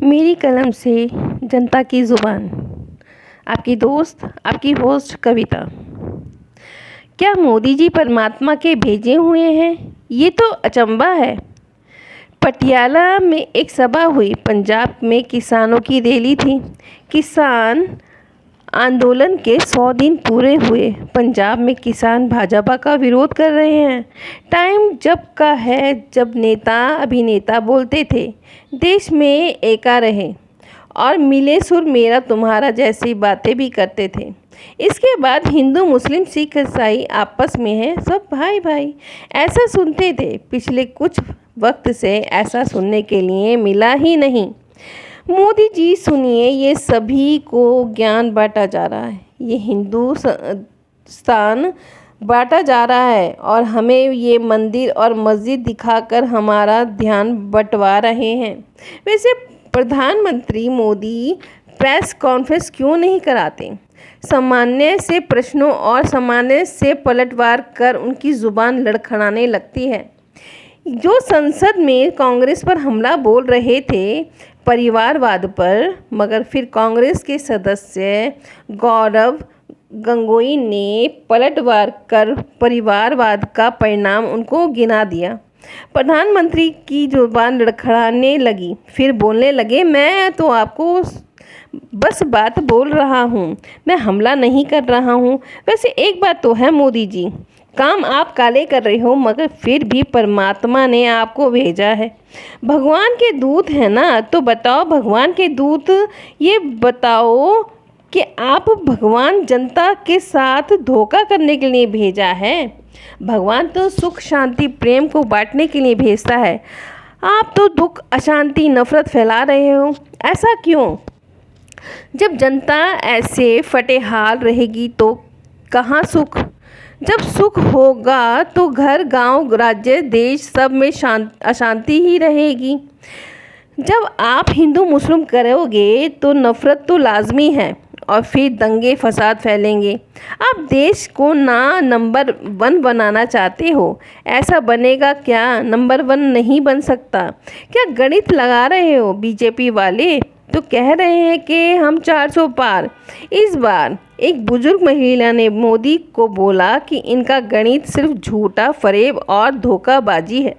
मेरी कलम से जनता की ज़ुबान। आपकी दोस्त, आपकी होस्ट कविता। क्या मोदी जी परमात्मा के भेजे हुए हैं? ये तो अचंभा है। पटियाला में एक सभा हुई। पंजाब में किसानों की रैली थी। किसान आंदोलन के 100 दिन पूरे हुए। पंजाब में किसान भाजपा का विरोध कर रहे हैं। टाइम जब का है जब नेता अभिनेता बोलते थे देश में एका रहे और मिले सुर मेरा तुम्हारा जैसी बातें भी करते थे। इसके बाद हिंदू मुस्लिम सिख ईसाई आपस में है सब भाई भाई ऐसा सुनते थे। पिछले कुछ वक्त से ऐसा सुनने के लिए मिला ही नहीं। मोदी जी सुनिए, ये सभी को ज्ञान बांटा जा रहा है। ये हिंदुस्तान बांटा जा रहा है और हमें ये मंदिर और मस्जिद दिखाकर हमारा ध्यान बंटवा रहे हैं। वैसे प्रधानमंत्री मोदी प्रेस कॉन्फ्रेंस क्यों नहीं कराते? सामान्य से प्रश्नों और सामान्य से पलटवार कर उनकी ज़ुबान लड़खड़ाने लगती है। जो संसद में कांग्रेस पर हमला बोल रहे थे परिवारवाद पर, मगर फिर कांग्रेस के सदस्य गौरव गंगोई ने पलटवार कर परिवारवाद का परिणाम उनको गिना दिया। प्रधानमंत्री की जुबान लड़खड़ाने लगी। फिर बोलने लगे, मैं तो आपको बस बात बोल रहा हूँ, मैं हमला नहीं कर रहा हूँ। वैसे एक बात तो है मोदी जी, काम आप काले कर रहे हो मगर फिर भी परमात्मा ने आपको भेजा है। भगवान के दूत है ना, तो बताओ भगवान के दूत, ये बताओ कि आप भगवान जनता के साथ धोखा करने के लिए भेजा है? भगवान तो सुख शांति प्रेम को बांटने के लिए भेजता है। आप तो दुख अशांति नफरत फैला रहे हो। ऐसा क्यों? जब जनता ऐसे फटेहाल रहेगी तो कहाँ सुख? जब सुख होगा तो घर गांव राज्य देश सब में अशांति ही रहेगी। जब आप हिंदू मुस्लिम करोगे तो नफरत तो लाजमी है और फिर दंगे फसाद फैलेंगे। आप देश को ना नंबर 1 बनाना चाहते हो, ऐसा बनेगा क्या? नंबर 1 नहीं बन सकता। क्या गणित लगा रहे हो? बीजेपी वाले तो कह रहे हैं कि हम 400 पार। इस बार एक बुजुर्ग महिला ने मोदी को बोला कि इनका गणित सिर्फ झूठा फरेब और धोखाबाजी है।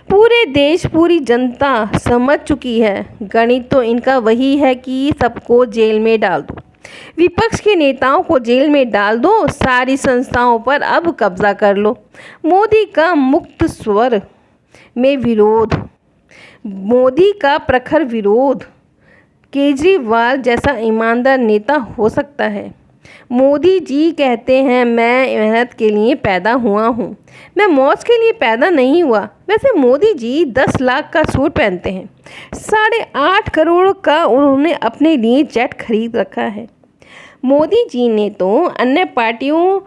पूरे देश पूरी जनता समझ चुकी है। गणित तो इनका वही है कि सबको जेल में डाल दो, विपक्ष के नेताओं को जेल में डाल दो, सारी संस्थाओं पर अब कब्जा कर लो। मोदी का मुक्त स्वर में विरोध, मोदी का प्रखर विरोध केजरीवाल जैसा ईमानदार नेता हो सकता है। मोदी जी कहते हैं मैं मेहनत के लिए पैदा हुआ हूँ, मैं मौज के लिए पैदा नहीं हुआ। वैसे मोदी जी 10 लाख का सूट पहनते हैं, 8.5 करोड़ का उन्होंने अपने लिए जेट खरीद रखा है। मोदी जी ने तो अन्य पार्टियों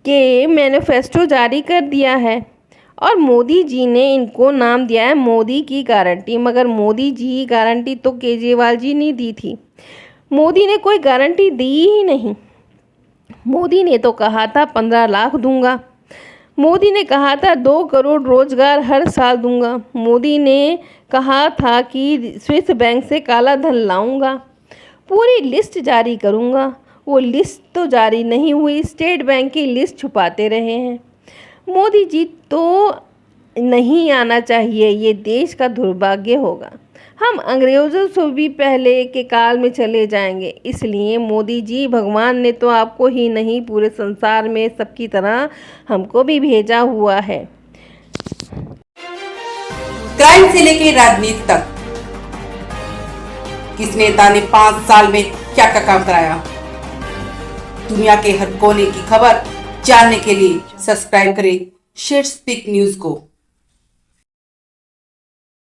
के मैनिफेस्टो जारी कर दिया है और मोदी जी ने इनको नाम दिया है मोदी की गारंटी। मगर मोदी जी गारंटी तो केजरीवाल जी ने दी थी, मोदी ने कोई गारंटी दी ही नहीं। मोदी ने तो कहा था 15 लाख दूंगा, मोदी ने कहा था 2 करोड़ रोजगार हर साल दूंगा, मोदी ने कहा था कि स्विस बैंक से काला धन लाऊंगा, पूरी लिस्ट जारी करूंगा। वो लिस्ट तो जारी नहीं हुई, स्टेट बैंक की लिस्ट छुपाते रहे हैं। मोदी जी तो नहीं आना चाहिए, ये देश का दुर्भाग्य होगा। हम अंग्रेज़ों से भी पहले के काल में चले जाएंगे। इसलिए मोदी जी, भगवान ने तो आपको ही नहीं पूरे संसार में सबकी तरह हमको भी भेजा हुआ है। क्राइम से लेकर राजनीति तक किस नेता ने 5 साल में क्या क्या काम कराया? दुनिया के हर कोने की खबर जानने के लिए सब्सक्राइब करें शेयर स्पीक न्यूज को।